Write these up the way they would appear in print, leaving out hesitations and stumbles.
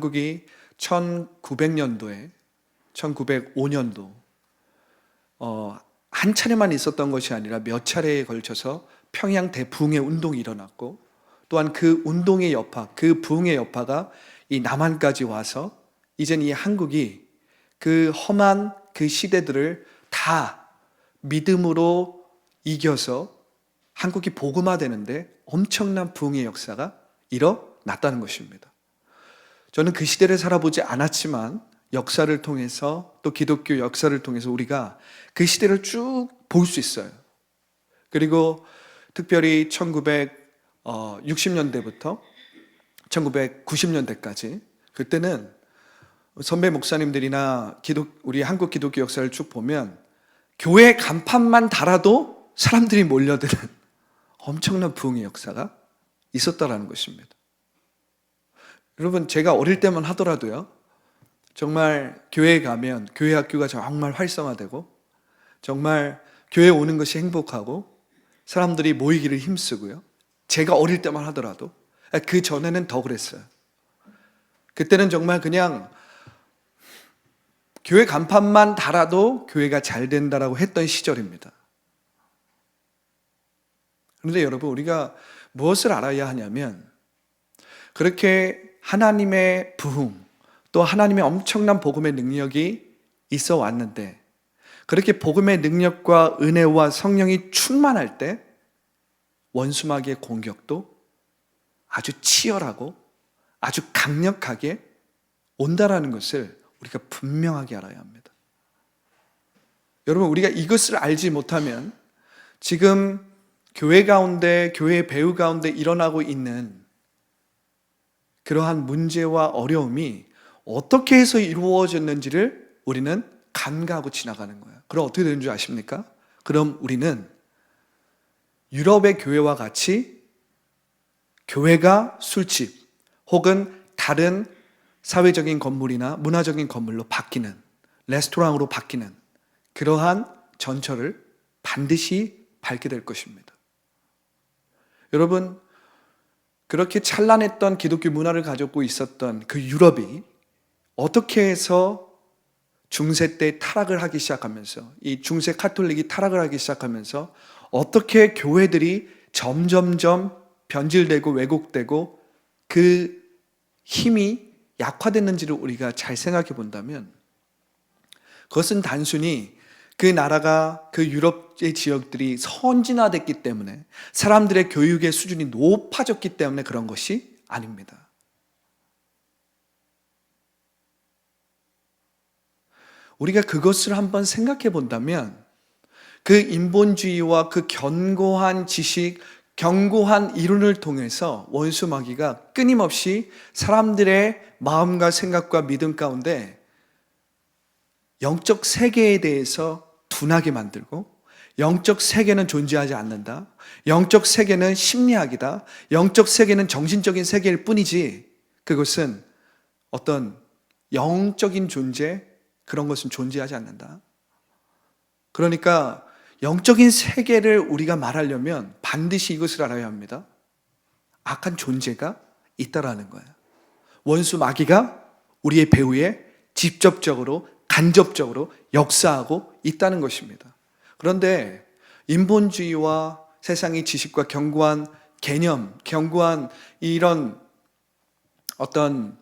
한국이 1900년도에 1905년도 한 차례만 있었던 것이 아니라 몇 차례에 걸쳐서 평양 대부흥의 운동이 일어났고, 또한 그 운동의 여파, 그 부흥의 여파가 이 남한까지 와서 이젠 이 한국이 그 험한 그 시대들을 다 믿음으로 이겨서 한국이 복음화되는데 엄청난 부흥의 역사가 일어났다는 것입니다. 저는 그 시대를 살아보지 않았지만 역사를 통해서, 또 기독교 역사를 통해서 우리가 그 시대를 쭉 볼 수 있어요. 그리고 특별히 1960년대부터 1990년대까지, 그때는 선배 목사님들이나 우리 한국 기독교 역사를 쭉 보면 교회 간판만 달아도 사람들이 몰려드는 엄청난 부흥의 역사가 있었다라는 것입니다. 여러분, 제가 어릴 때만 하더라도요, 정말 교회에 가면 교회 학교가 정말 활성화되고 정말 교회에 오는 것이 행복하고 사람들이 모이기를 힘쓰고요. 제가 어릴 때만 하더라도, 그 전에는 더 그랬어요. 그때는 정말 그냥 교회 간판만 달아도 교회가 잘 된다라고 했던 시절입니다. 그런데 여러분, 우리가 무엇을 알아야 하냐면, 그렇게 하나님의 부흥, 또 하나님의 엄청난 복음의 능력이 있어 왔는데, 그렇게 복음의 능력과 은혜와 성령이 충만할 때 원수마귀의 공격도 아주 치열하고 아주 강력하게 온다라는 것을 우리가 분명하게 알아야 합니다. 여러분, 우리가 이것을 알지 못하면 지금 교회 가운데, 교회 배후 가운데 일어나고 있는 그러한 문제와 어려움이 어떻게 해서 이루어졌는지를 우리는 간과하고 지나가는 거예요. 그럼 어떻게 되는 줄 아십니까? 그럼 우리는 유럽의 교회와 같이 교회가 술집 혹은 다른 사회적인 건물이나 문화적인 건물로 바뀌는, 레스토랑으로 바뀌는 그러한 전철을 반드시 밟게 될 것입니다. 여러분, 그렇게 찬란했던 기독교 문화를 가지고 있었던 그 유럽이 어떻게 해서 중세 때 타락을 하기 시작하면서, 이 중세 카톨릭이 타락을 하기 시작하면서 어떻게 교회들이 점점점 변질되고 왜곡되고 그 힘이 약화됐는지를 우리가 잘 생각해 본다면, 그것은 단순히 그 나라가, 그 유럽의 지역들이 선진화됐기 때문에, 사람들의 교육의 수준이 높아졌기 때문에 그런 것이 아닙니다. 우리가 그것을 한번 생각해 본다면, 그 인본주의와 그 견고한 지식, 견고한 이론을 통해서 원수 마귀가 끊임없이 사람들의 마음과 생각과 믿음 가운데 영적 세계에 대해서 둔하게 만들고, 영적 세계는 존재하지 않는다, 영적 세계는 심리학이다, 영적 세계는 정신적인 세계일 뿐이지 그것은 어떤 영적인 존재, 그런 것은 존재하지 않는다. 그러니까 영적인 세계를 우리가 말하려면 반드시 이것을 알아야 합니다. 악한 존재가 있다라는 거예요. 원수 마귀가 우리의 배후에 직접적으로, 간접적으로 역사하고 있다는 것입니다. 그런데 인본주의와 세상의 지식과 견고한 개념, 견고한 이런 어떤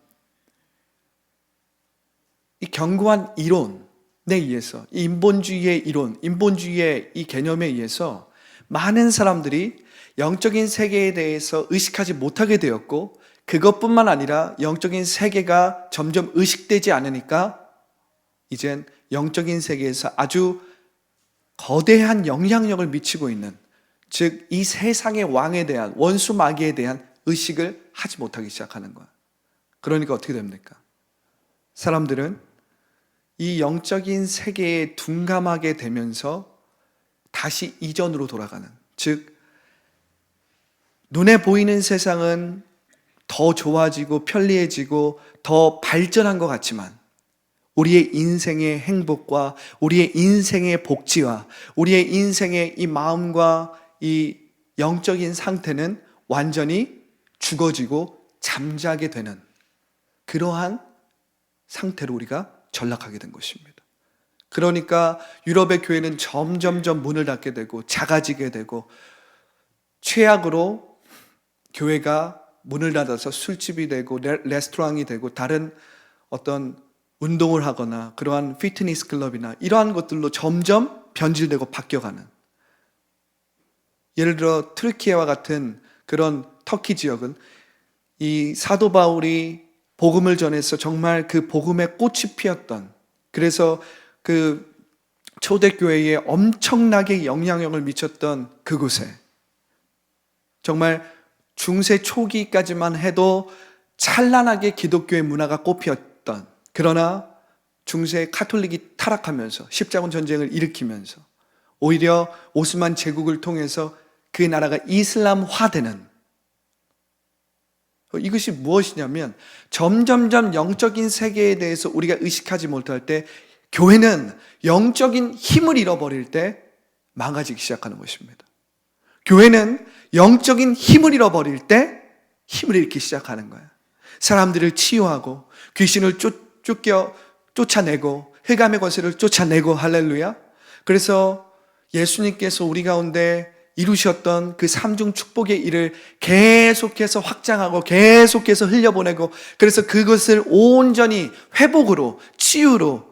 이 견고한 이론에 의해서, 이 인본주의의 이론, 인본주의의 이 개념에 의해서 많은 사람들이 영적인 세계에 대해서 의식하지 못하게 되었고, 그것뿐만 아니라 영적인 세계가 점점 의식되지 않으니까 이젠 영적인 세계에서 아주 거대한 영향력을 미치고 있는, 즉 이 세상의 왕에 대한, 원수 마귀에 대한 의식을 하지 못하기 시작하는 거야. 그러니까 어떻게 됩니까? 사람들은 이 영적인 세계에 둔감하게 되면서 다시 이전으로 돌아가는, 즉 눈에 보이는 세상은 더 좋아지고 편리해지고 더 발전한 것 같지만 우리의 인생의 행복과 우리의 인생의 복지와 우리의 인생의 이 마음과 이 영적인 상태는 완전히 죽어지고 잠자게 되는 그러한 상태로 우리가 전락하게 된 것입니다. 그러니까 유럽의 교회는 점점점 문을 닫게 되고 작아지게 되고 최악으로 교회가 문을 닫아서 술집이 되고 레스토랑이 되고 다른 어떤 운동을 하거나 그러한 피트니스 클럽이나 이러한 것들로 점점 변질되고 바뀌어가는, 예를 들어 트르키예와 같은 그런 터키 지역은 이 사도 바울이 복음을 전해서 정말 그 복음의 꽃이 피었던, 그래서 그 초대교회에 엄청나게 영향력을 미쳤던 그곳에 정말 중세 초기까지만 해도 찬란하게 기독교의 문화가 꽃피었던, 그러나 중세 카톨릭이 타락하면서 십자군 전쟁을 일으키면서 오히려 오스만 제국을 통해서 그 나라가 이슬람화되는, 이것이 무엇이냐면 점점점 영적인 세계에 대해서 우리가 의식하지 못할 때, 교회는 영적인 힘을 잃어버릴 때 망가지기 시작하는 것입니다. 교회는 영적인 힘을 잃어버릴 때 힘을 잃기 시작하는 거예요. 사람들을 치유하고 귀신을 쫓아내고 흑암의 권세를 쫓아내고, 할렐루야. 그래서 예수님께서 우리 가운데 이루셨던 그 삼중 축복의 일을 계속해서 확장하고 계속해서 흘려보내고, 그래서 그것을 온전히 회복으로 치유로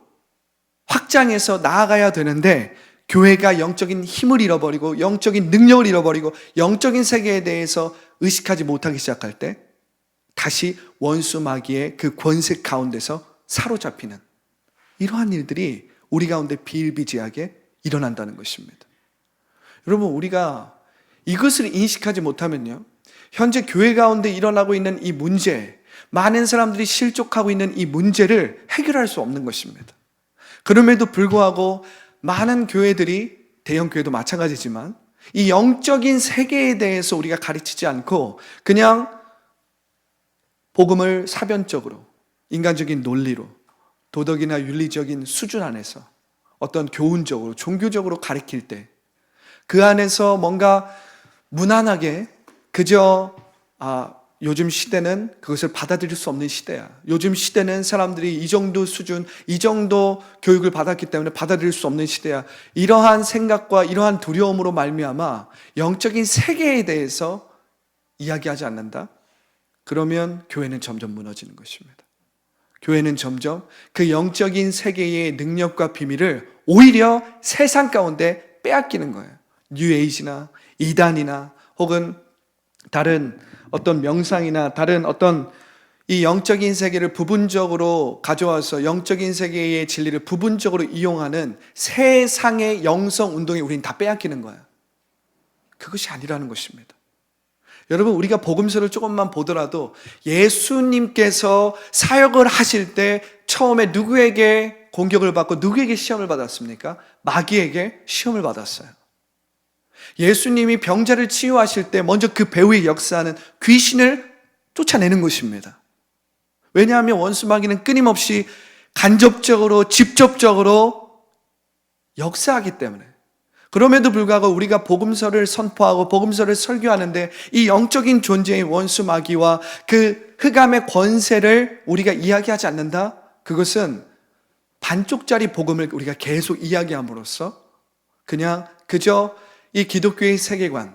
확장해서 나아가야 되는데, 교회가 영적인 힘을 잃어버리고 영적인 능력을 잃어버리고 영적인 세계에 대해서 의식하지 못하기 시작할 때 다시 원수 마귀의 그 권세 가운데서 사로잡히는 이러한 일들이 우리 가운데 비일비재하게 일어난다는 것입니다. 여러분, 우리가 이것을 인식하지 못하면요, 현재 교회 가운데 일어나고 있는 이 문제, 많은 사람들이 실족하고 있는 이 문제를 해결할 수 없는 것입니다. 그럼에도 불구하고 많은 교회들이, 대형 교회도 마찬가지지만, 이 영적인 세계에 대해서 우리가 가르치지 않고 그냥 복음을 사변적으로, 인간적인 논리로, 도덕이나 윤리적인 수준 안에서 어떤 교훈적으로, 종교적으로 가르칠 때 그 안에서 뭔가 무난하게 그저 요즘 시대는 그것을 받아들일 수 없는 시대야. 요즘 시대는 사람들이 이 정도 수준, 이 정도 교육을 받았기 때문에 받아들일 수 없는 시대야. 이러한 생각과 이러한 두려움으로 말미암아 영적인 세계에 대해서 이야기하지 않는다? 그러면 교회는 점점 무너지는 것입니다. 교회는 점점 그 영적인 세계의 능력과 비밀을 오히려 세상 가운데 빼앗기는 거예요. 뉴에이지나 이단이나 혹은 다른 어떤 명상이나 다른 어떤 이 영적인 세계를 부분적으로 가져와서 영적인 세계의 진리를 부분적으로 이용하는 세상의 영성 운동에 우리는 다 빼앗기는 거예요. 그것이 아니라는 것입니다. 여러분, 우리가 복음서를 조금만 보더라도 예수님께서 사역을 하실 때 처음에 누구에게 공격을 받고 누구에게 시험을 받았습니까? 마귀에게 시험을 받았어요. 예수님이 병자를 치유하실 때 먼저 그 배후의 역사는 귀신을 쫓아내는 것입니다. 왜냐하면 원수 마귀는 끊임없이 간접적으로 직접적으로 역사하기 때문에. 그럼에도 불구하고 우리가 복음서를 선포하고 복음서를 설교하는데 이 영적인 존재의 원수 마귀와 그 흑암의 권세를 우리가 이야기하지 않는다? 그것은 반쪽짜리 복음을 우리가 계속 이야기함으로써 그냥 그저 이 기독교의 세계관을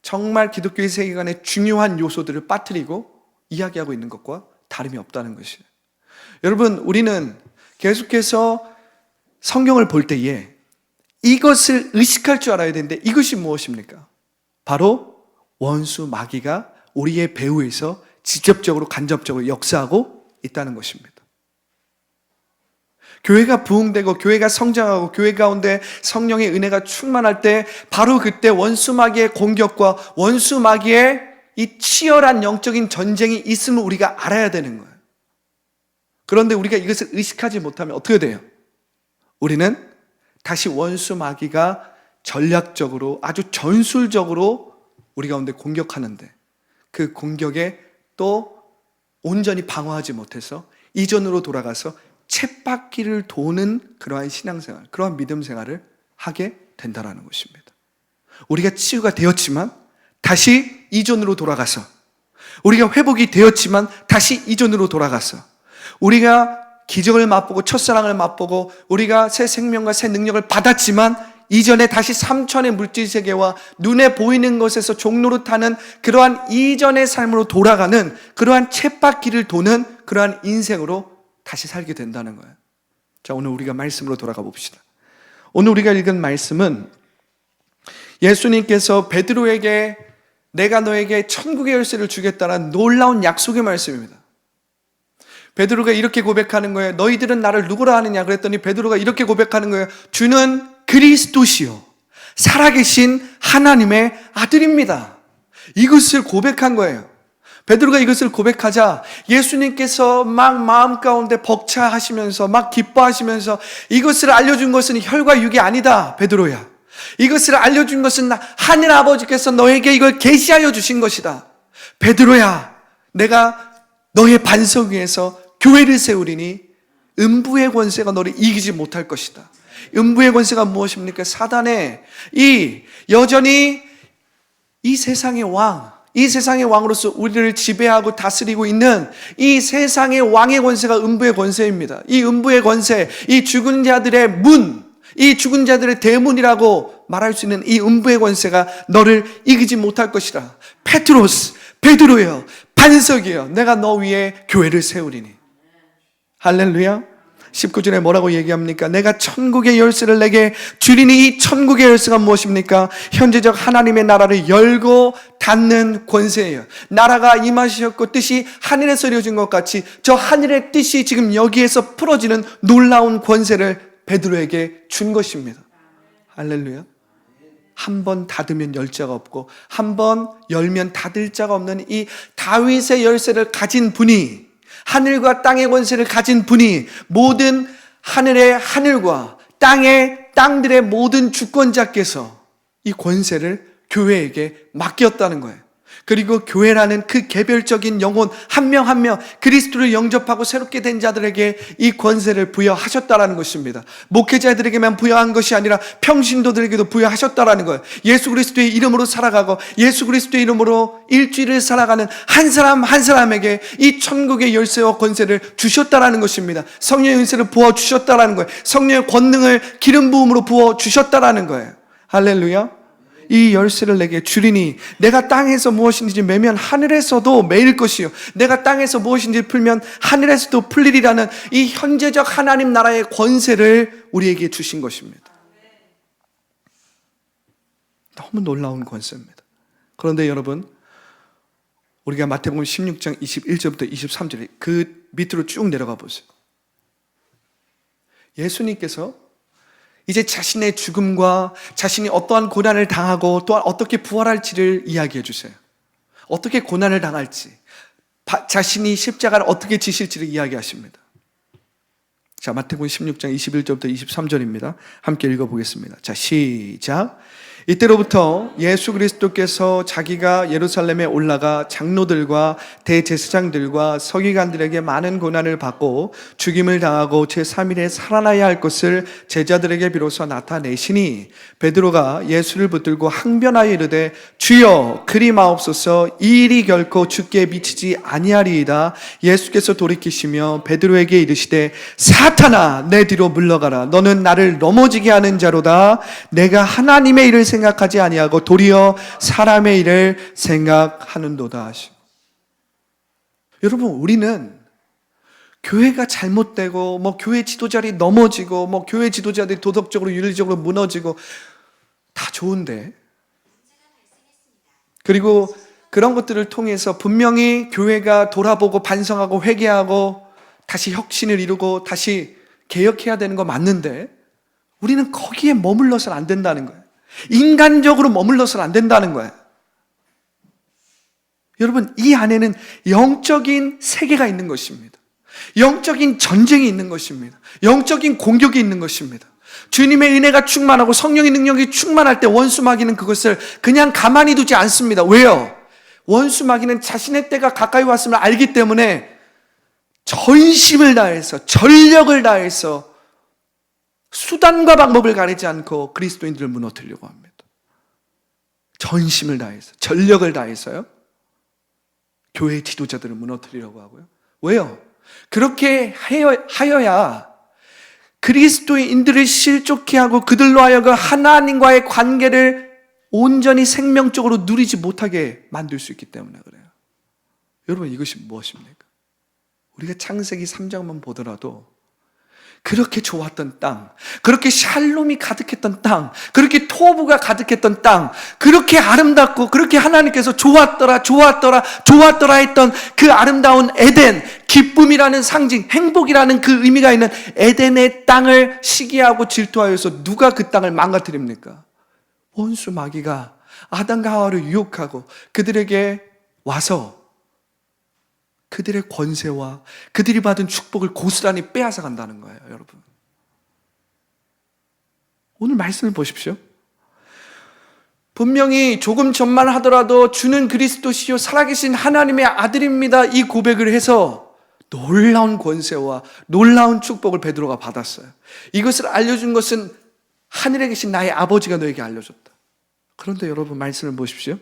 정말 기독교의 세계관의 중요한 요소들을 빠뜨리고 이야기하고 있는 것과 다름이 없다는 것이에요. 여러분, 우리는 계속해서 성경을 볼 때에 이것을 의식할 줄 알아야 되는데, 이것이 무엇입니까? 바로 원수 마귀가 우리의 배후에서 직접적으로 간접적으로 역사하고 있다는 것입니다. 교회가 부흥되고 교회가 성장하고 교회 가운데 성령의 은혜가 충만할 때 바로 그때 원수 마귀의 공격과 원수 마귀의 이 치열한 영적인 전쟁이 있음을 우리가 알아야 되는 거예요. 그런데 우리가 이것을 의식하지 못하면 어떻게 돼요? 우리는 다시 원수 마귀가 전략적으로 아주 전술적으로 우리 가운데 공격하는데 그 공격에 또 온전히 방어하지 못해서 이전으로 돌아가서 쳇바퀴를 도는 그러한 신앙생활, 그러한 믿음 생활을 하게 된다는 것입니다. 우리가 치유가 되었지만 다시 이전으로 돌아가서 우리가 회복이 되었지만 다시 이전으로 돌아갔어. 우리가 기적을 맛보고 첫사랑을 맛보고 우리가 새 생명과 새 능력을 받았지만 이전에 다시 삼천의 물질세계와 눈에 보이는 것에서 종로로 타는 그러한 이전의 삶으로 돌아가는 그러한 쳇바퀴를 도는 그러한 인생으로 다시 살게 된다는 거예요. 자, 오늘 우리가 말씀으로 돌아가 봅시다. 오늘 우리가 읽은 말씀은 예수님께서 베드로에게 내가 너에게 천국의 열쇠를 주겠다는 놀라운 약속의 말씀입니다. 베드로가 이렇게 고백하는 거예요. 너희들은 나를 누구라 하느냐 그랬더니 베드로가 이렇게 고백하는 거예요. 주는 그리스도시요 살아계신 하나님의 아들입니다. 이것을 고백한 거예요. 베드로가 이것을 고백하자 예수님께서 막 마음 가운데 벅차하시면서 막 기뻐하시면서 이것을 알려준 것은 혈과 육이 아니다 베드로야. 이것을 알려준 것은 하늘 아버지께서 너에게 이걸 계시하여 주신 것이다. 베드로야, 내가 너의 반석 위에서 교회를 세우리니 음부의 권세가 너를 이기지 못할 것이다. 음부의 권세가 무엇입니까? 사단의 여전히 이 세상의 왕으로서 우리를 지배하고 다스리고 있는 이 세상의 왕의 권세가 음부의 권세입니다. 이 음부의 권세, 이 죽은 자들의 문, 이 죽은 자들의 대문이라고 말할 수 있는 이 음부의 권세가 너를 이기지 못할 것이다. 베드로여, 반석이여, 내가 너 위에 교회를 세우리니. 할렐루야. 19절에 뭐라고 얘기합니까? 내가 천국의 열쇠를 내게 주리니. 이 천국의 열쇠가 무엇입니까? 현재적 하나님의 나라를 열고 닫는 권세예요. 나라가 임하셨고 뜻이 하늘에서 이루어진 것 같이 저 하늘의 뜻이 지금 여기에서 풀어지는 놀라운 권세를 베드로에게 준 것입니다. 할렐루야. 한 번 닫으면 열 자가 없고 한 번 열면 닫을 자가 없는 이 다윗의 열쇠를 가진 분이, 하늘과 땅의 권세를 가진 분이 모든 하늘의 하늘과 땅의 땅들의 모든 주권자께서 이 권세를 교회에게 맡겼다는 거예요. 그리고 교회라는 그 개별적인 영혼 한 명 한 명 그리스도를 영접하고 새롭게 된 자들에게 이 권세를 부여하셨다라는 것입니다. 목회자들에게만 부여한 것이 아니라 평신도들에게도 부여하셨다라는 거예요. 예수 그리스도의 이름으로 살아가고 예수 그리스도의 이름으로 일주일을 살아가는 한 사람 한 사람에게 이 천국의 열쇠와 권세를 주셨다라는 것입니다. 성령의 은혜를 부어주셨다라는 거예요. 성령의 권능을 기름 부음으로 부어주셨다라는 거예요. 할렐루야. 이 열쇠를 내게 주리니. 내가 땅에서 무엇인지 매면 하늘에서도 매일 것이요 내가 땅에서 무엇인지 풀면 하늘에서도 풀리리라는 이 현재적 하나님 나라의 권세를 우리에게 주신 것입니다. 너무 놀라운 권세입니다. 그런데 여러분, 우리가 마태복음 16장 21절부터 23절에 그 밑으로 쭉 내려가 보세요. 예수님께서 이제 자신의 죽음과 자신이 어떠한 고난을 당하고 또한 어떻게 부활할지를 이야기해 주세요. 어떻게 고난을 당할지, 자신이 십자가를 어떻게 지실지를 이야기하십니다. 자, 마태복음 16장 21절부터 23절입니다. 함께 읽어보겠습니다. 자, 시작. 이때로부터 예수 그리스도께서 자기가 예루살렘에 올라가 장로들과 대제사장들과 서기관들에게 많은 고난을 받고 죽임을 당하고 제3일에 살아나야 할 것을 제자들에게 비로소 나타내시니 베드로가 예수를 붙들고 항변하여 이르되 주여 그리 마옵소서, 이 일이 결코 주께 미치지 아니하리이다. 예수께서 돌이키시며 베드로에게 이르시되 사탄아 내 뒤로 물러가라. 너는 나를 넘어지게 하는 자로다. 내가 하나님의 일을 생각하지 아니하고 도리어 사람의 일을 생각하는도다 하시고. 여러분, 우리는 교회가 잘못되고 교회 지도자들이 넘어지고 교회 지도자들이 도덕적으로 윤리적으로 무너지고 다 좋은데, 그리고 그런 것들을 통해서 분명히 교회가 돌아보고 반성하고 회개하고 다시 혁신을 이루고 다시 개혁해야 되는 거 맞는데 우리는 거기에 머물러서는 안 된다는 거예요. 인간적으로 머물러서는 안 된다는 거예요. 여러분, 이 안에는 영적인 세계가 있는 것입니다. 영적인 전쟁이 있는 것입니다. 영적인 공격이 있는 것입니다. 주님의 은혜가 충만하고 성령의 능력이 충만할 때 원수 마귀는 그것을 그냥 가만히 두지 않습니다. 왜요? 원수 마귀는 자신의 때가 가까이 왔음을 알기 때문에 전심을 다해서 전력을 다해서 수단과 방법을 가리지 않고 그리스도인들을 무너뜨리려고 합니다. 전심을 다해서, 전력을 다해서요. 교회 지도자들을 무너뜨리려고 하고요. 왜요? 그렇게 하여야 그리스도인들을 실족케 하고 그들로 하여금 하나님과의 관계를 온전히 생명적으로 누리지 못하게 만들 수 있기 때문에 그래요. 여러분, 이것이 무엇입니까? 우리가 창세기 3장만 보더라도 그렇게 좋았던 땅, 그렇게 샬롬이 가득했던 땅, 그렇게 토부가 가득했던 땅, 그렇게 아름답고 그렇게 하나님께서 좋았더라 했던 그 아름다운 에덴, 기쁨이라는 상징, 행복이라는 그 의미가 있는 에덴의 땅을 시기하고 질투하여서 누가 그 땅을 망가뜨립니까? 원수 마귀가 아담과 하와를 유혹하고 그들에게 와서 그들의 권세와 그들이 받은 축복을 고스란히 빼앗아 간다는 거예요, 여러분. 오늘 말씀을 보십시오. 분명히 조금 전만 하더라도 주는 그리스도시요 살아계신 하나님의 아들입니다, 이 고백을 해서 놀라운 권세와 놀라운 축복을 베드로가 받았어요. 이것을 알려준 것은 하늘에 계신 나의 아버지가 너에게 알려줬다. 그런데 여러분, 말씀을 보십시오.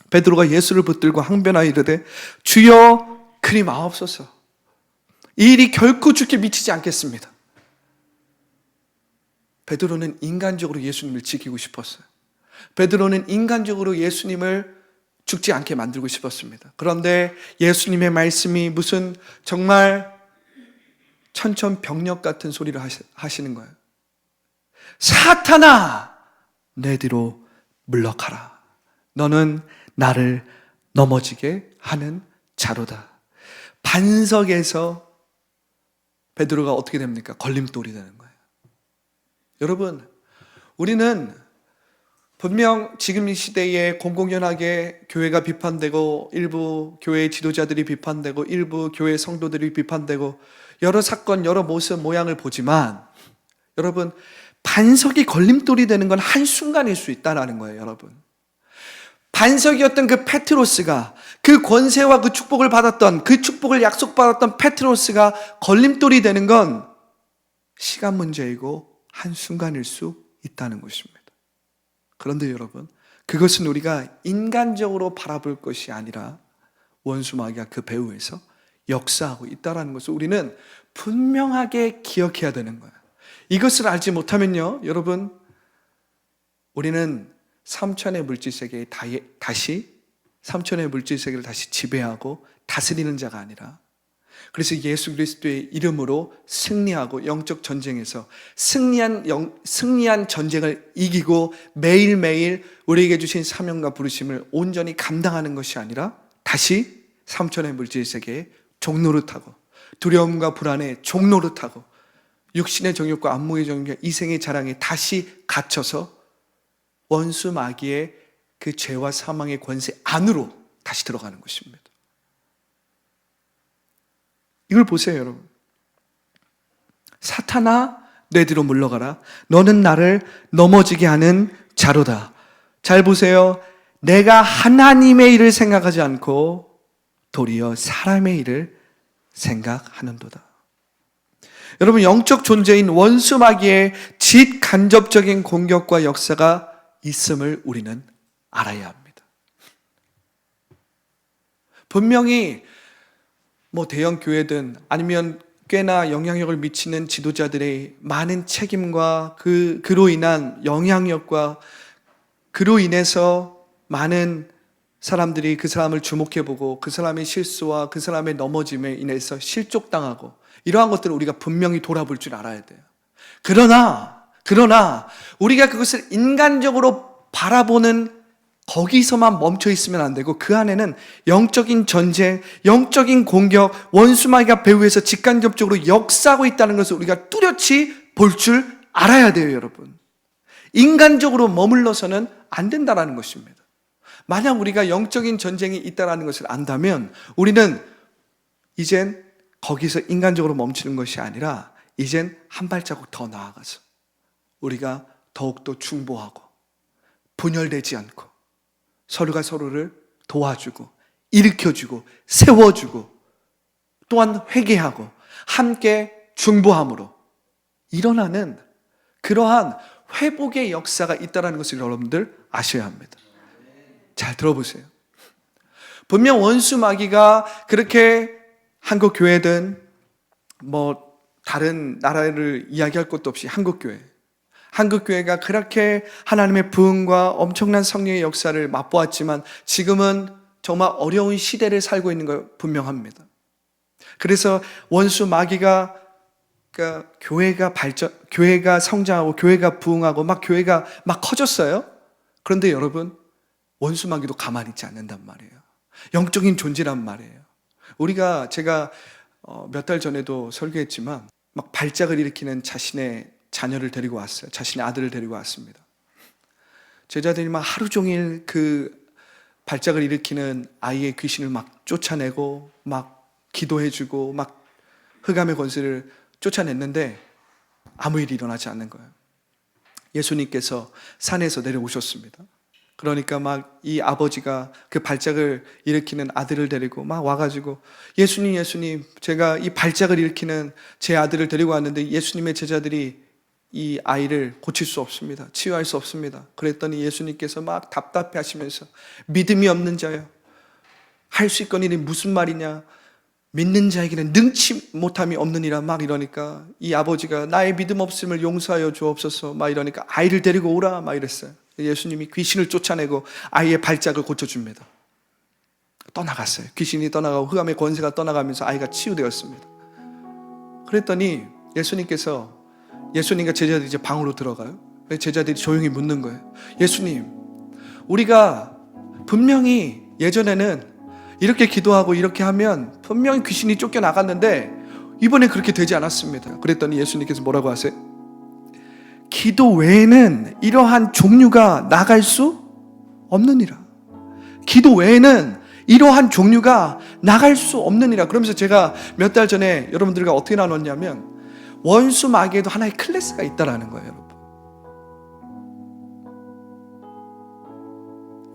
베드로가 예수를 붙들고 항변하여 이르되 주여 그리 마옵소서. 이 일이 결코 주께 미치지 않겠습니다. 베드로는 인간적으로 예수님을 지키고 싶었어요. 베드로는 인간적으로 예수님을 죽지 않게 만들고 싶었습니다. 그런데 예수님의 말씀이 무슨 정말 천천병력 같은 소리를 하시는 거예요. 사탄아, 내 뒤로 물러가라. 너는 나를 넘어지게 하는 자로다. 반석에서 베드로가 어떻게 됩니까? 걸림돌이 되는 거예요. 여러분, 우리는 분명 지금 이 시대에 공공연하게 교회가 비판되고 일부 교회 지도자들이 비판되고 일부 교회 성도들이 비판되고 여러 사건, 여러 모습, 모양을 보지만 여러분, 반석이 걸림돌이 되는 건 한순간일 수 있다는 거예요, 여러분. 반석이었던 그 페트로스가 그 권세와 그 축복을 받았던, 그 축복을 약속받았던 페트로스가 걸림돌이 되는 건 시간 문제이고 한순간일 수 있다는 것입니다. 그런데 여러분, 그것은 우리가 인간적으로 바라볼 것이 아니라 원수 마귀가 그 배후에서 역사하고 있다는 것을 우리는 분명하게 기억해야 되는 거예요. 이것을 알지 못하면요, 여러분, 우리는 삼천의 물질세계에 삼천의 물질세계를 다시 지배하고 다스리는 자가 아니라, 그래서 예수 그리스도의 이름으로 승리하고 영적 전쟁에서 승리한 전쟁을 이기고 매일매일 우리에게 주신 사명과 부르심을 온전히 감당하는 것이 아니라 다시 삼천의 물질세계에 종노릇하고 두려움과 불안에 종노릇하고 육신의 정욕과 안목의 정욕과 이생의 자랑에 다시 갇혀서 원수 마귀의 그 죄와 사망의 권세 안으로 다시 들어가는 것입니다. 이걸 보세요, 여러분. 사탄아, 내 뒤로 물러가라. 너는 나를 넘어지게 하는 자로다. 잘 보세요. 내가 하나님의 일을 생각하지 않고 도리어 사람의 일을 생각하는도다. 여러분, 영적 존재인 원수 마귀의 직간접적인 공격과 역사가 있음을 우리는 알아야 합니다. 분명히 대형 교회든 아니면 꽤나 영향력을 미치는 지도자들의 많은 책임과 그로 인한 영향력과 그로 인해서 많은 사람들이 그 사람을 주목해보고 그 사람의 실수와 그 사람의 넘어짐에 인해서 실족당하고 이러한 것들을 우리가 분명히 돌아볼 줄 알아야 돼요. 그러나 우리가 그것을 인간적으로 바라보는 거기서만 멈춰 있으면 안 되고 그 안에는 영적인 전쟁, 영적인 공격, 원수마귀가 배후에서 직간접적으로 역사하고 있다는 것을 우리가 뚜렷이 볼 줄 알아야 돼요, 여러분. 인간적으로 머물러서는 안 된다는 것입니다. 만약 우리가 영적인 전쟁이 있다는 것을 안다면 우리는 이젠 거기서 인간적으로 멈추는 것이 아니라 이젠 한 발자국 더 나아가서 우리가 더욱더 중보하고 분열되지 않고 서로가 서로를 도와주고 일으켜주고 세워주고 또한 회개하고 함께 중보함으로 일어나는 그러한 회복의 역사가 있다는 것을 여러분들 아셔야 합니다. 잘 들어보세요. 분명 원수 마귀가 그렇게 한국 교회든 뭐 다른 나라를 이야기할 것도 없이 한국 교회가 그렇게 하나님의 부흥과 엄청난 성령의 역사를 맛보았지만 지금은 정말 어려운 시대를 살고 있는 걸 분명합니다. 그래서 원수 마귀가 그러니까 교회가 성장하고 교회가 부흥하고 교회가 커졌어요. 그런데 여러분, 원수 마귀도 가만히 있지 않는단 말이에요. 영적인 존재란 말이에요. 제가 몇 달 전에도 설교했지만 발작을 일으키는 자신의 자녀를 데리고 왔어요. 자신의 아들을 데리고 왔습니다. 제자들이 하루 종일 그 발작을 일으키는 아이의 귀신을 쫓아내고 기도해주고 흑암의 권세를 쫓아냈는데 아무 일이 일어나지 않는 거예요. 예수님께서 산에서 내려오셨습니다. 그러니까 이 아버지가 그 발작을 일으키는 아들을 데리고 와가지고 예수님, 제가 이 발작을 일으키는 제 아들을 데리고 왔는데 예수님의 제자들이 이 아이를 고칠 수 없습니다. 치유할 수 없습니다. 그랬더니 예수님께서 답답해 하시면서 믿음이 없는 자여, 할 수 있거니는 무슨 말이냐, 믿는 자에게는 능치 못함이 없느니라 이러니까 이 아버지가 나의 믿음 없음을 용서하여 주옵소서 이러니까 아이를 데리고 오라 이랬어요. 예수님이 귀신을 쫓아내고 아이의 발작을 고쳐줍니다. 떠나갔어요. 귀신이 떠나가고 흑암의 권세가 떠나가면서 아이가 치유되었습니다. 그랬더니 예수님과 제자들이 이제 방으로 들어가요. 제자들이 조용히 묻는 거예요. 예수님, 우리가 분명히 예전에는 이렇게 기도하고 이렇게 하면 분명히 귀신이 쫓겨나갔는데 이번에 그렇게 되지 않았습니다. 그랬더니 예수님께서 뭐라고 하세요? 기도 외에는 이러한 종류가 나갈 수 없느니라. 기도 외에는 이러한 종류가 나갈 수 없느니라. 그러면서 제가 몇 달 전에 여러분들과 어떻게 나눴냐면 원수 마귀에도 하나의 클래스가 있다라는 거예요, 여러분.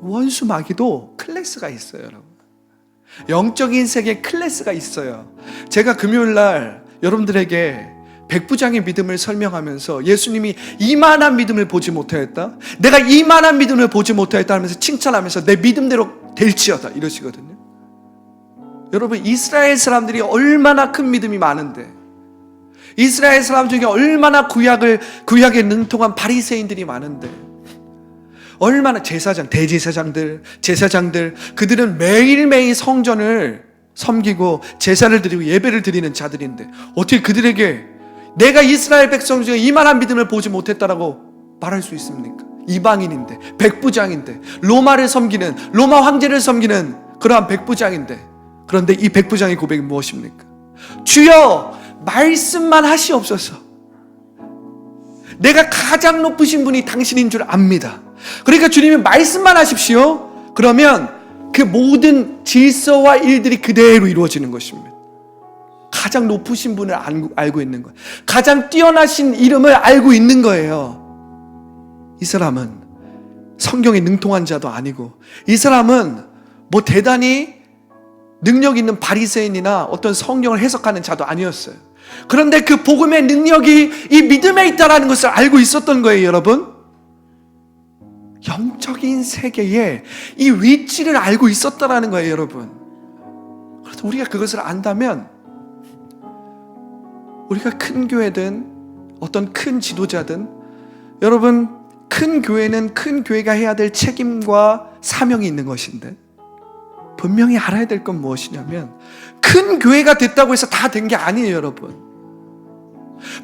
원수 마귀도 클래스가 있어요, 여러분. 영적인 세계에 클래스가 있어요. 제가 금요일 날 여러분들에게 백부장의 믿음을 설명하면서 예수님이 이만한 믿음을 보지 못하였다, 내가 이만한 믿음을 보지 못하였다 하면서 칭찬하면서 내 믿음대로 될지어다 이러시거든요. 여러분, 이스라엘 사람들이 얼마나 큰 믿음이 많은데, 이스라엘 사람 중에 얼마나 구약에 능통한 바리새인들이 많은데, 얼마나 대제사장들, 제사장들, 그들은 매일매일 성전을 섬기고 제사를 드리고 예배를 드리는 자들인데 어떻게 그들에게 내가 이스라엘 백성 중에 이만한 믿음을 보지 못했다라고 말할 수 있습니까? 이방인인데, 백부장인데, 로마 황제를 섬기는 그러한 백부장인데, 그런데 이 백부장의 고백이 무엇입니까? 주여, 말씀만 하시옵소서. 내가 가장 높으신 분이 당신인 줄 압니다. 그러니까 주님이 말씀만 하십시오. 그러면 그 모든 질서와 일들이 그대로 이루어지는 것입니다. 가장 높으신 분을 알고 있는 거예요. 가장 뛰어나신 이름을 알고 있는 거예요. 이 사람은 성경에 능통한 자도 아니고, 이 사람은 대단히 능력 있는 바리새인이나 어떤 성경을 해석하는 자도 아니었어요. 그런데 그 복음의 능력이 이 믿음에 있다는 것을 알고 있었던 거예요, 여러분. 영적인 세계에 이 위치를 알고 있었다는 거예요, 여러분. 그래서 우리가 그것을 안다면, 우리가 큰 교회든 어떤 큰 지도자든, 여러분, 큰 교회는 큰 교회가 해야 될 책임과 사명이 있는 것인데, 분명히 알아야 될 건 무엇이냐면, 큰 교회가 됐다고 해서 다 된 게 아니에요, 여러분.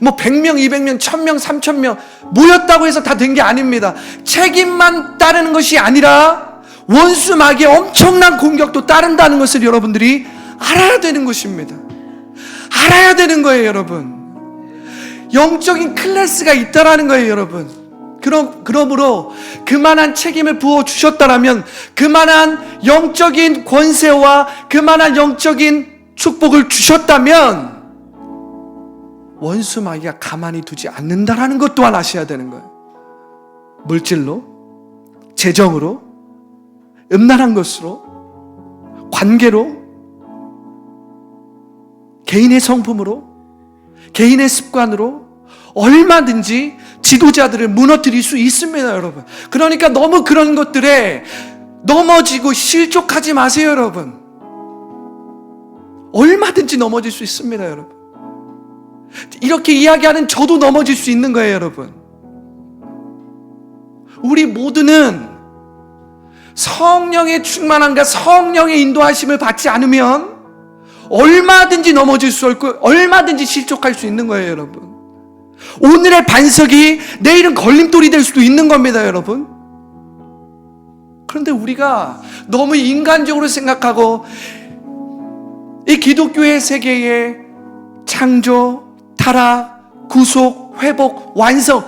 100명, 200명, 1000명, 3000명 모였다고 해서 다 된 게 아닙니다. 책임만 따르는 것이 아니라 원수 마귀의 엄청난 공격도 따른다는 것을 여러분들이 알아야 되는 것입니다. 알아야 되는 거예요, 여러분. 영적인 클래스가 있다라는 거예요, 여러분. 그러므로 그만한 책임을 부어주셨다라면, 그만한 영적인 권세와 그만한 영적인 축복을 주셨다면 원수 마귀가 가만히 두지 않는다라는 것 또한 아셔야 되는 거예요. 물질로, 재정으로, 음란한 것으로, 관계로, 개인의 성품으로, 개인의 습관으로 얼마든지 지도자들을 무너뜨릴 수 있습니다, 여러분. 그러니까 너무 그런 것들에 넘어지고 실족하지 마세요, 여러분. 얼마든지 넘어질 수 있습니다, 여러분. 이렇게 이야기하는 저도 넘어질 수 있는 거예요, 여러분. 우리 모두는 성령의 충만함과 성령의 인도하심을 받지 않으면 얼마든지 넘어질 수 있고 얼마든지 실족할 수 있는 거예요, 여러분. 오늘의 반석이 내일은 걸림돌이 될 수도 있는 겁니다, 여러분. 그런데 우리가 너무 인간적으로 생각하고 이 기독교의 세계에 창조, 타락, 구속, 회복, 완성,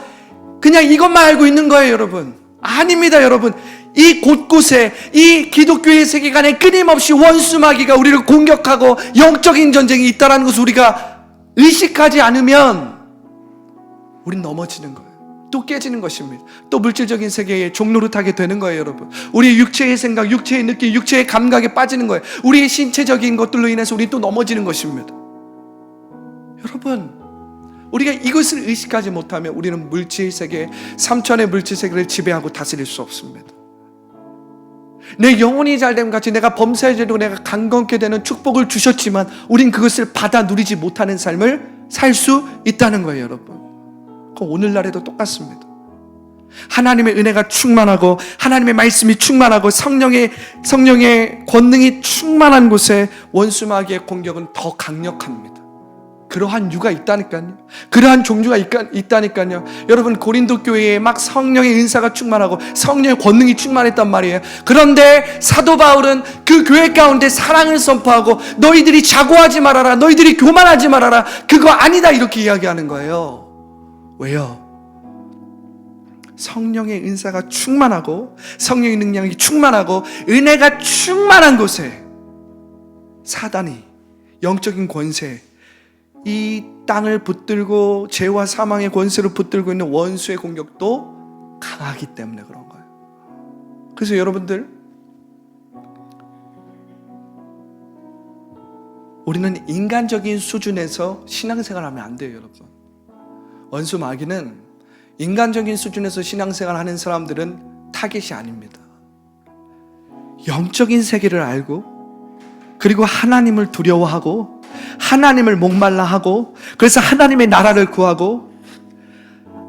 그냥 이것만 알고 있는 거예요, 여러분. 아닙니다, 여러분. 이 곳곳에 이 기독교의 세계관에 끊임없이 원수 마귀가 우리를 공격하고 영적인 전쟁이 있다는 것을 우리가 의식하지 않으면 우린 넘어지는 거예요. 또 깨지는 것입니다. 또 물질적인 세계에 종노릇하게 되는 거예요, 여러분. 우리의 육체의 생각, 육체의 느낌, 육체의 감각에 빠지는 거예요. 우리의 신체적인 것들로 인해서 우리 또 넘어지는 것입니다. 여러분, 우리가 이것을 의식하지 못하면 우리는 물질 세계, 삼천의 물질 세계를 지배하고 다스릴 수 없습니다. 내 영혼이 잘됨 같이 내가 범사에도 내가 강건케 되는 축복을 주셨지만 우린 그것을 받아 누리지 못하는 삶을 살 수 있다는 거예요, 여러분. 오늘날에도 똑같습니다. 하나님의 은혜가 충만하고 하나님의 말씀이 충만하고 성령의 권능이 충만한 곳에 원수 마귀의 공격은 더 강력합니다. 그러한 유가 있다니까요. 그러한 종류가 있다니까요. 여러분, 고린도 교회에 막 성령의 은사가 충만하고 성령의 권능이 충만했단 말이에요. 그런데 사도 바울은 그 교회 가운데 사랑을 선포하고 너희들이 자고하지 말아라, 너희들이 교만하지 말아라, 그거 아니다, 이렇게 이야기하는 거예요. 왜요? 성령의 은사가 충만하고 성령의 능력이 충만하고 은혜가 충만한 곳에 사단이 영적인 권세, 이 땅을 붙들고 죄와 사망의 권세를 붙들고 있는 원수의 공격도 강하기 때문에 그런 거예요. 그래서 여러분들, 우리는 인간적인 수준에서 신앙생활을 하면 안 돼요, 여러분. 원수 마귀는 인간적인 수준에서 신앙생활을 하는 사람들은 타겟이 아닙니다. 영적인 세계를 알고 그리고 하나님을 두려워하고 하나님을 목말라 하고 그래서 하나님의 나라를 구하고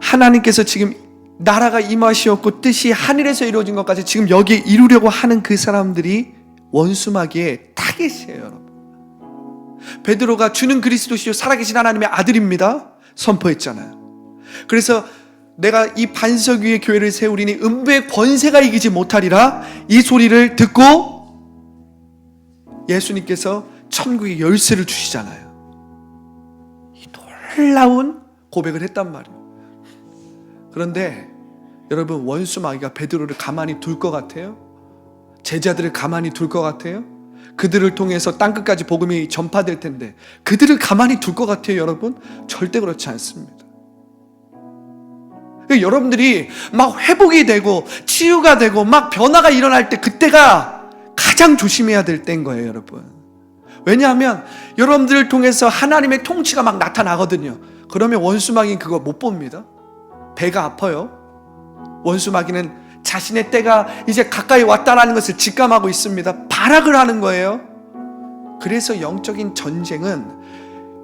하나님께서 지금 나라가 임하시었고 뜻이 하늘에서 이루어진 것까지 지금 여기에 이루려고 하는 그 사람들이 원수 마귀의 타겟이에요, 여러분. 베드로가 주는 그리스도시요 살아계신 하나님의 아들입니다 선포했잖아요. 그래서 내가 이 반석 위에 교회를 세우리니 음부의 권세가 이기지 못하리라, 이 소리를 듣고 예수님께서 천국의 열쇠를 주시잖아요. 이 놀라운 고백을 했단 말이에요. 그런데 여러분, 원수 마귀가 베드로를 가만히 둘 것 같아요? 제자들을 가만히 둘 것 같아요? 그들을 통해서 땅끝까지 복음이 전파될 텐데 그들을 가만히 둘 것 같아요, 여러분? 절대 그렇지 않습니다. 여러분들이 막 회복이 되고 치유가 되고 막 변화가 일어날 때 그때가 가장 조심해야 될 때인 거예요, 여러분. 왜냐하면 여러분들을 통해서 하나님의 통치가 막 나타나거든요. 그러면 원수 마귀는 그거 못 봅니다. 배가 아파요. 원수 마귀는 자신의 때가 이제 가까이 왔다라는 것을 직감하고 있습니다. 발악을 하는 거예요. 그래서 영적인 전쟁은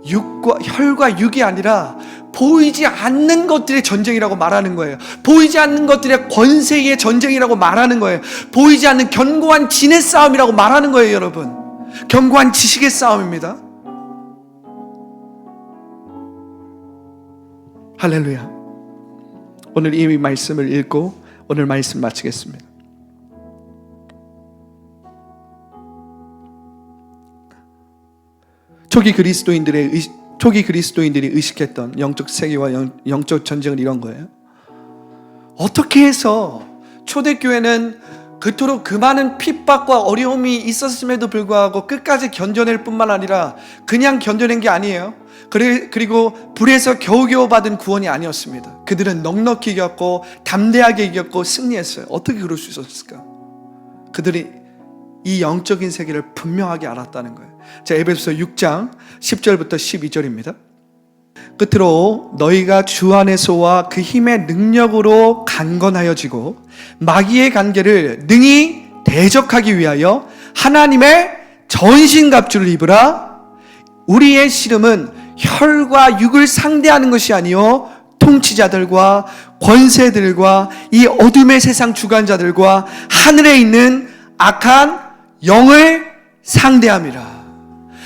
혈과 육이 아니라 보이지 않는 것들의 전쟁이라고 말하는 거예요. 보이지 않는 것들의 권세의 전쟁이라고 말하는 거예요. 보이지 않는 견고한 진의 싸움이라고 말하는 거예요, 여러분. 견고한 지식의 싸움입니다. 할렐루야. 오늘 이 말씀을 읽고 오늘 말씀 마치겠습니다. 초기 그리스도인들이 의식했던 영적 세계와 영적 전쟁은 이런 거예요. 어떻게 해서 초대교회는 그토록 그 많은 핍박과 어려움이 있었음에도 불구하고 끝까지 견뎌낼 뿐만 아니라 그냥 견뎌낸 게 아니에요. 그리고 불에서 겨우겨우 받은 구원이 아니었습니다. 그들은 넉넉히 이겼고 담대하게 이겼고 승리했어요. 어떻게 그럴 수 있었을까? 그들이 이 영적인 세계를 분명하게 알았다는 거예요. 자, 에베소서 6장 10절부터 12절입니다. 끝으로 너희가 주 안에서와 그 힘의 능력으로 강건하여지고 마귀의 관계를 능히 대적하기 위하여 하나님의 전신갑주를 입으라. 우리의 씨름은 혈과 육을 상대하는 것이 아니요 통치자들과 권세들과 이 어둠의 세상 주관자들과 하늘에 있는 악한 영을 상대함이라.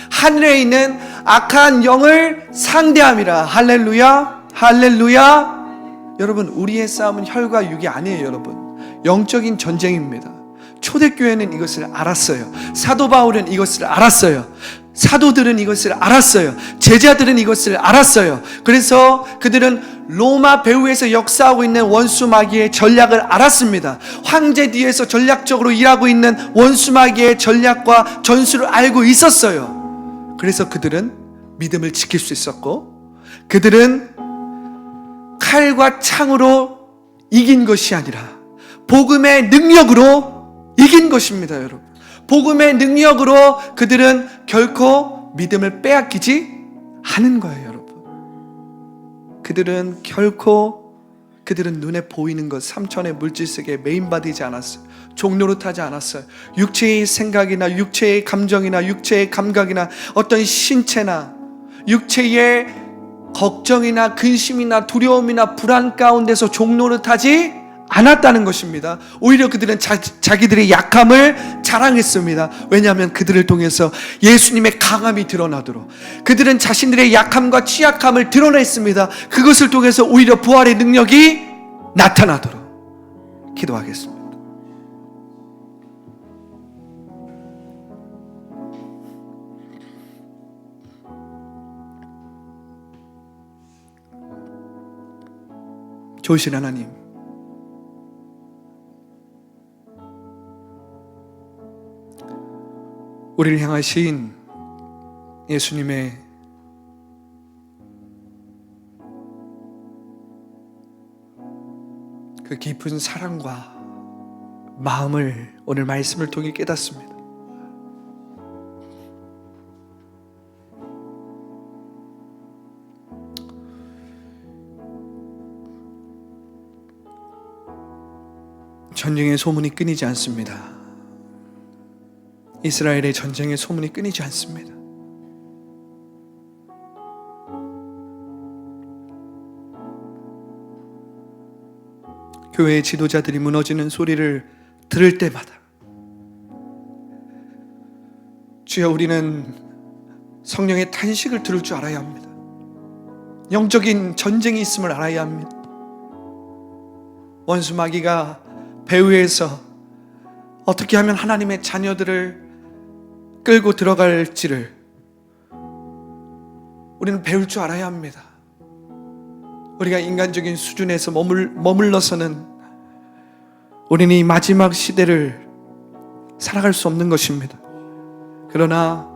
하늘에 있는 악한 영을 상대함이라. 할렐루야, 할렐루야. 여러분, 우리의 싸움은 혈과 육이 아니에요. 여러분, 영적인 전쟁입니다. 초대교회는 이것을 알았어요. 사도 바울은 이것을 알았어요. 사도들은 이것을 알았어요. 제자들은 이것을 알았어요. 그래서 그들은 로마 배후에서 역사하고 있는 원수 마귀의 전략을 알았습니다. 황제 뒤에서 전략적으로 일하고 있는 원수 마귀의 전략과 전술을 알고 있었어요. 그래서 그들은 믿음을 지킬 수 있었고, 그들은 칼과 창으로 이긴 것이 아니라 복음의 능력으로 이긴 것입니다. 여러분, 복음의 능력으로 그들은 결코 믿음을 빼앗기지 않은 거예요. 여러분, 그들은 결코 그들은 눈에 보이는 것, 삼천의 물질세계에 메인받이지 않았어요. 종노릇하지 않았어요. 육체의 생각이나 육체의 감정이나 육체의 감각이나 어떤 신체나 육체의 걱정이나 근심이나 두려움이나 불안 가운데서 종노릇하지 않았다는 것입니다. 오히려 그들은 자기들의 약함을 자랑했습니다. 왜냐하면 그들을 통해서 예수님의 강함이 드러나도록, 그들은 자신들의 약함과 취약함을 드러냈습니다. 그것을 통해서 오히려 부활의 능력이 나타나도록 기도하겠습니다. 좋으신 하나님, 우리를 향하신 예수님의 그 깊은 사랑과 마음을 오늘 말씀을 통해 깨닫습니다. 전쟁의 소문이 끊이지 않습니다. 이스라엘의 전쟁의 소문이 끊이지 않습니다. 교회의 지도자들이 무너지는 소리를 들을 때마다 주여, 우리는 성령의 탄식을 들을 줄 알아야 합니다. 영적인 전쟁이 있음을 알아야 합니다. 원수 마귀가 배후에서 어떻게 하면 하나님의 자녀들을 끌고 들어갈지를 우리는 배울 줄 알아야 합니다. 우리가 인간적인 수준에서 머물러서는 우리는 이 마지막 시대를 살아갈 수 없는 것입니다. 그러나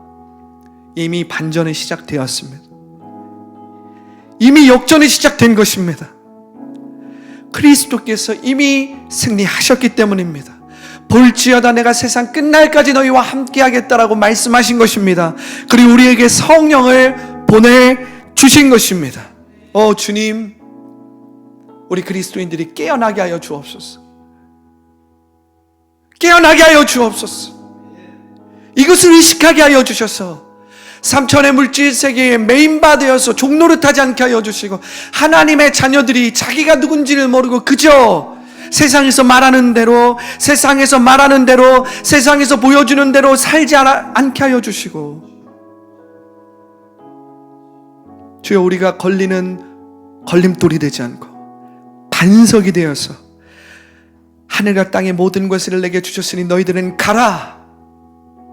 이미 반전이 시작되었습니다. 이미 역전이 시작된 것입니다. 그리스도께서 이미 승리하셨기 때문입니다. 볼지어다 내가 세상 끝날까지 너희와 함께하겠다라고 말씀하신 것입니다. 그리고 우리에게 성령을 보내주신 것입니다. 주님, 우리 그리스도인들이 깨어나게 하여 주옵소서. 깨어나게 하여 주옵소서. 이것을 의식하게 하여 주셔서 삼천의 물질 세계에 메인바되어서 종노릇하지 않게 하여 주시고, 하나님의 자녀들이 자기가 누군지를 모르고 그저 세상에서 말하는 대로, 세상에서 말하는 대로, 세상에서 보여주는 대로 살지 않게 하여 주시고, 주여, 우리가 걸리는 걸림돌이 되지 않고 반석이 되어서 하늘과 땅의 모든 것을 내게 주셨으니 너희들은 가라,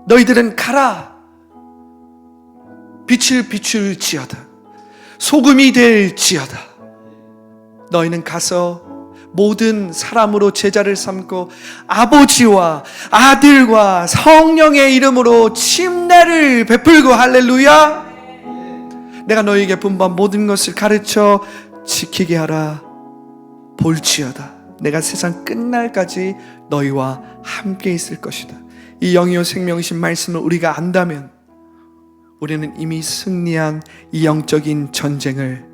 너희들은 가라. 빛을 비출지어다, 소금이 될지어다. 너희는 가서 모든 사람으로 제자를 삼고 아버지와 아들과 성령의 이름으로 침례를 베풀고, 할렐루야, 내가 너희에게 분부한 모든 것을 가르쳐 지키게 하라. 볼지어다 내가 세상 끝날까지 너희와 함께 있을 것이다. 이 영이요 생명이신 말씀을 우리가 안다면 우리는 이미 승리한 이 영적인 전쟁을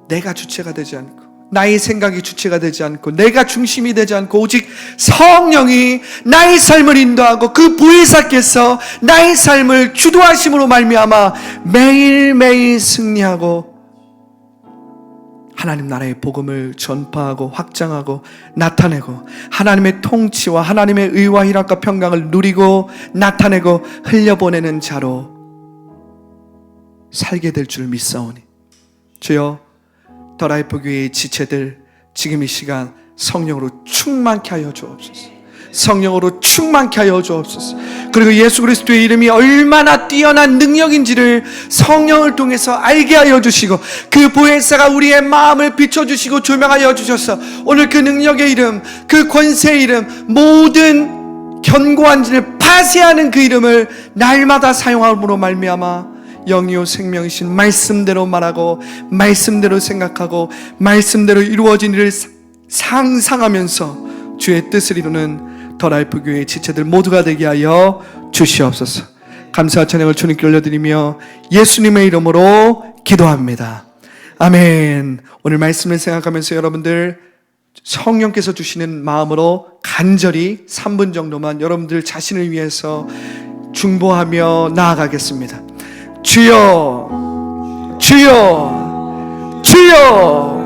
내가 주체가 되지 않고 나의 생각이 주체가 되지 않고 내가 중심이 되지 않고 오직 성령이 나의 삶을 인도하고 그 보혜사께서 나의 삶을 주도하심으로 말미암아 매일매일 승리하고 하나님 나라의 복음을 전파하고 확장하고 나타내고 하나님의 통치와 하나님의 의와 희락과 평강을 누리고 나타내고 흘려보내는 자로 살게 될 줄 믿사오니 주여 더 라이프 교회의 지체들 지금 이 시간 성령으로 충만케 하여 주옵소서. 성령으로 충만케 하여 주옵소서. 그리고 예수 그리스도의 이름이 얼마나 뛰어난 능력인지를 성령을 통해서 알게 하여 주시고 그 보혜사가 우리의 마음을 비춰주시고 조명하여 주셔서 오늘 그 능력의 이름, 그 권세의 이름, 모든 견고한 진을 파쇄하는 그 이름을 날마다 사용함으로 말미암아 영이요 생명이신 말씀대로 말하고 말씀대로 생각하고 말씀대로 이루어진 일을 상상하면서 주의 뜻을 이루는 더 라이프 교회의 지체들 모두가 되게 하여 주시옵소서. 감사와 찬양을 주님께 올려드리며 예수님의 이름으로 기도합니다. 아멘. 오늘 말씀을 생각하면서 여러분들 성령께서 주시는 마음으로 간절히 3분 정도만 여러분들 자신을 위해서 중보하며 나아가겠습니다. 주여, 주여, 주여.